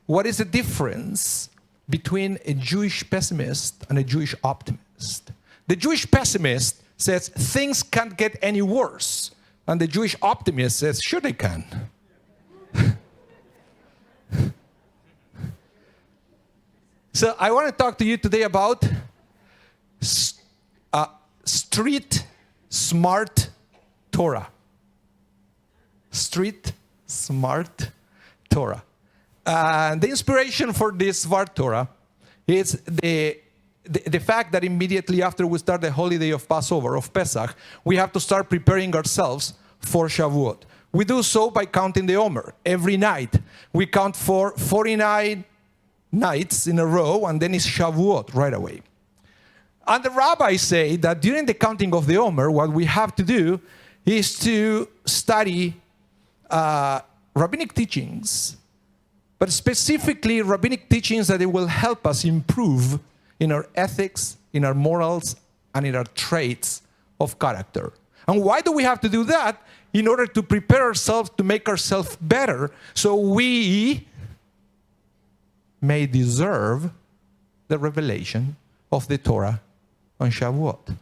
what is the difference between a Jewish pessimist and a Jewish optimist. The Jewish pessimist says things can't get any worse. And the Jewish optimist says, sure they can. So I want to talk to you today about street smart Torah. Street smart Torah. The inspiration for this smart Torah is the fact that immediately after we start the holiday of Passover, of Pesach, we have to start preparing ourselves for Shavuot. We do so by counting the Omer. Every night, we count for 49 nights in a row, and then it's Shavuot right away. And the rabbis say that during the counting of the Omer, what we have to do is to study rabbinic teachings, but specifically rabbinic teachings that it will help us improve in our ethics, in our morals, and in our traits of character. And why do we have to do that? In order to prepare ourselves to make ourselves better, so we may deserve the revelation of the Torah on Shavuot.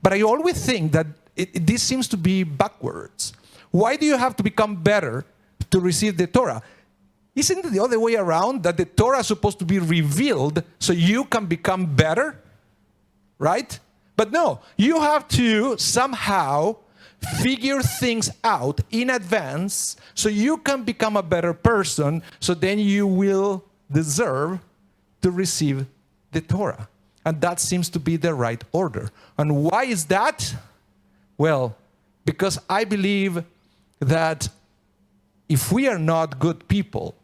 But I always think that this seems to be backwards. Why do you have to become better to receive the Torah? Isn't it the other way around, that the Torah is supposed to be revealed so you can become better? Right? But no, you have to somehow figure things out in advance so you can become a better person, so then you will deserve to receive the Torah. And that seems to be the right order. And why is that? Well, because I believe that if we are not good people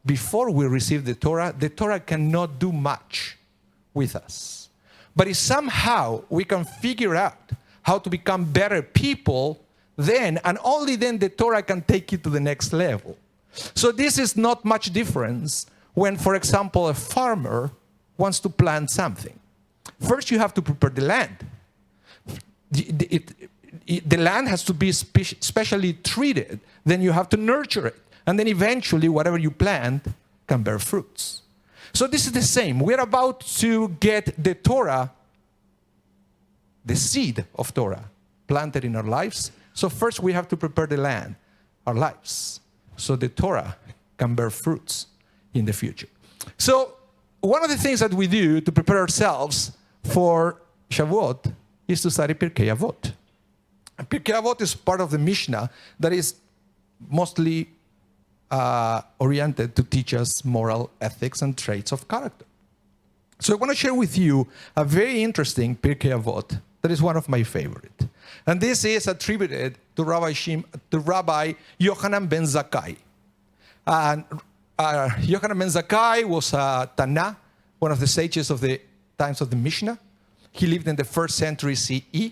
before we receive the Torah cannot do much with us. But if somehow we can figure out how to become better people, then and only then the Torah can take you to the next level. So this is not much difference when, for example, a farmer wants to plant something. First, you have to prepare the land. The land has to be specially treated. Then you have to nurture it. And then eventually, whatever you plant can bear fruits. So this is the same. We're about to get the Torah, the seed of Torah, planted in our lives. So first, we have to prepare the land, our lives, so the Torah can bear fruits in the future. So one of the things that we do to prepare ourselves for Shavuot is to study Pirkei Avot. And Pirkei Avot is part of the Mishnah that is mostly oriented to teach us moral ethics and traits of character. So I want to share with you a very interesting Pirkei Avot that is one of my favorite. And this is attributed to Rabbi Yochanan ben Zakkai. And Yochanan ben Zakkai was a Tana, one of the sages of the times of the Mishnah. He lived in the 1st century CE.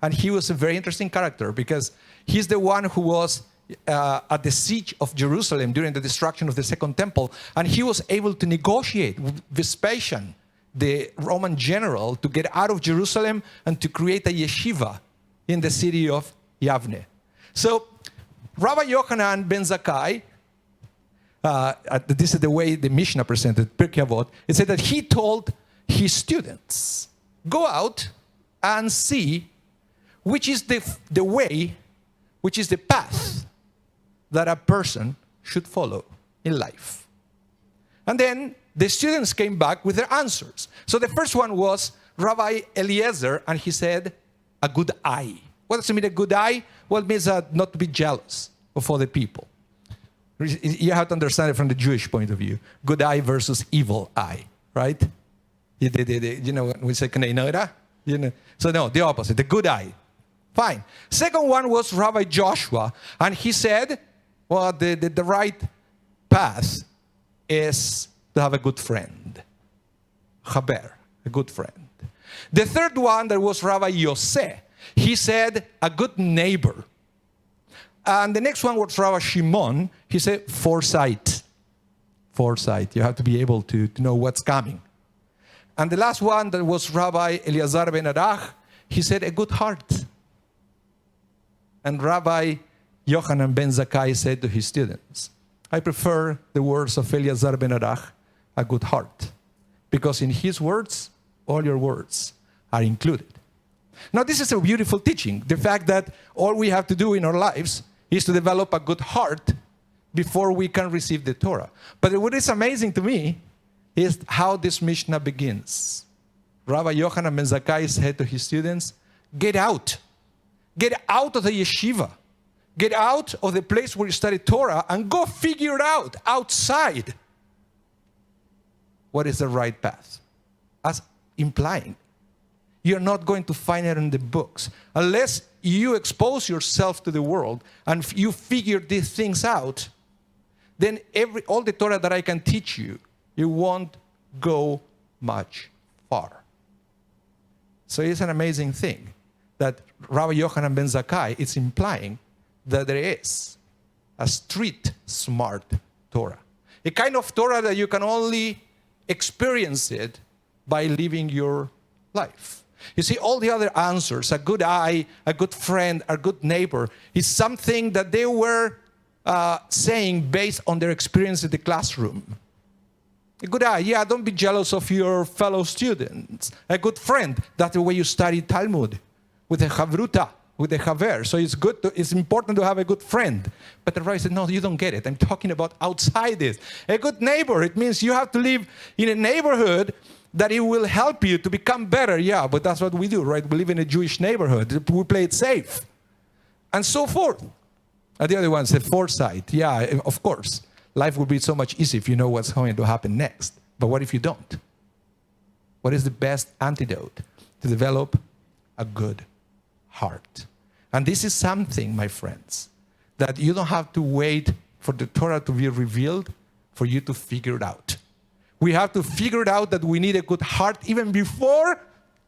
And he was a very interesting character because he's the one who was at the siege of Jerusalem during the destruction of the Second Temple. And he was able to negotiate with Vespasian, the Roman general, to get out of Jerusalem and to create a yeshiva in the city of Yavne. So Rabbi Yochanan ben Zakkai, this is the way the Mishnah presented Pirkei Avot, it said that he told his students, go out and see which is the way, which is the path that a person should follow in life. And then the students came back with their answers. So the first one was Rabbi Eliezer, and he said, a good eye. What does it mean, a good eye? Well, it means not to be jealous of other people. You have to understand it from the Jewish point of view. Good eye versus evil eye, right? You know, we say, you know. So no, the opposite, the good eye. Fine. Second one was Rabbi Joshua, and he said, well, the right path is to have a good friend. Chaber, a good friend. The third one, there was Rabbi Yosef. He said, a good neighbor. And the next one was Rabbi Shimon. He said, foresight. Foresight. You have to be able to know what's coming. And the last one, that was Rabbi Eliezer ben Arach. He said, a good heart. And Rabbi Yochanan ben Zakkai said to his students, I prefer the words of Eleazar ben Arach, a good heart. Because in his words, all your words are included. Now, this is a beautiful teaching. The fact that all we have to do in our lives is to develop a good heart before we can receive the Torah. But what is amazing to me is how this Mishnah begins. Rabbi Yochanan ben Zakkai said to his students, get out. Get out of the yeshiva. Get out of the place where you study Torah and go figure it out outside. What is the right path? As implying, you're not going to find it in the books. Unless you expose yourself to the world and you figure these things out, then all the Torah that I can teach you, you won't go much far. So it's an amazing thing that Rabbi Yochanan ben Zakkai is implying that there is a street smart Torah. A kind of Torah that you can only experience it by living your life. You see, all the other answers, a good eye, a good friend, a good neighbor, is something that they were saying based on their experience in the classroom. A good eye, yeah, don't be jealous of your fellow students. A good friend, that's the way you study Talmud, with a chavruta, with a chaver. So it's important to have a good friend. But the rabbi said, no, you don't get it. I'm talking about outside this. A good neighbor, it means you have to live in a neighborhood that it will help you to become better. Yeah, but that's what we do, right? We live in a Jewish neighborhood. We play it safe. And so forth. And the other one said foresight. Yeah, of course. Life would be so much easier if you know what's going to happen next. But what if you don't? What is the best antidote to develop a good heart? And this is something, my friends, that you don't have to wait for the Torah to be revealed for you to figure it out. We have to figure it out that we need a good heart even before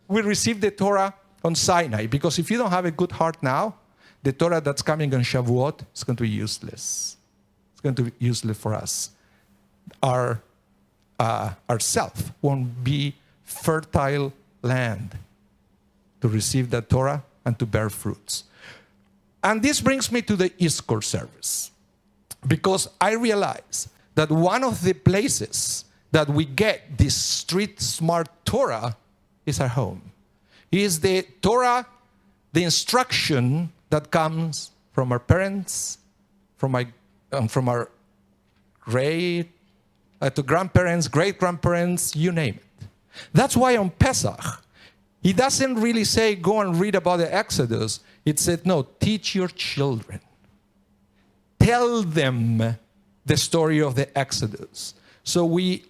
we receive the Torah on Sinai. Because if you don't have a good heart now, the Torah that's coming on Shavuot is going to be useless. It's going to be useless for us. Our self won't be fertile land to receive the Torah and to bear fruits. And this brings me to the Yizkor service. Because I realize that one of the places that we get this street smart Torah is our home. It is the Torah, the instruction that comes from our parents, from our grandparents, great-grandparents, you name it. That's why on Pesach, he doesn't really say, go and read about the Exodus. It said, no, teach your children. Tell them the story of the Exodus. So we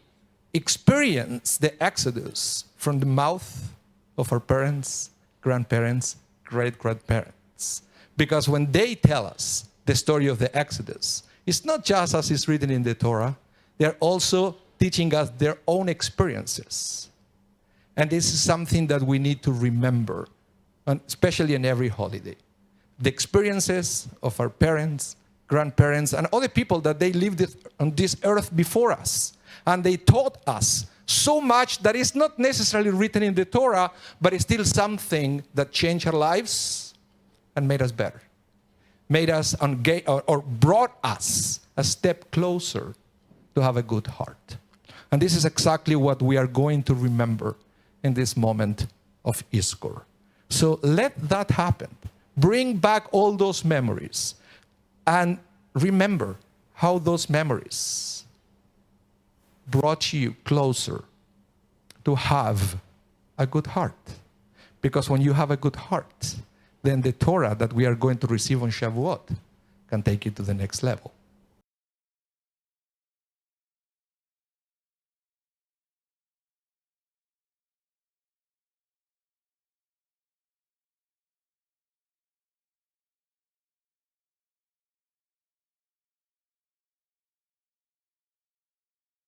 experience the Exodus from the mouth of our parents, grandparents, great-grandparents. Because when they tell us the story of the Exodus, it's not just as it's written in the Torah. They're also teaching us their own experiences. And this is something that we need to remember, especially in every holiday. The experiences of our parents, grandparents, and other people that they lived on this earth before us. And they taught us so much that is not necessarily written in the Torah, but it's still something that changed our lives and made us better. Made us or brought us a step closer to have a good heart. And this is exactly what we are going to remember in this moment of Yizkor. So let that happen. Bring back all those memories and remember how those memories brought you closer to have a good heart. Because when you have a good heart, then the Torah that we are going to receive on Shavuot can take you to the next level.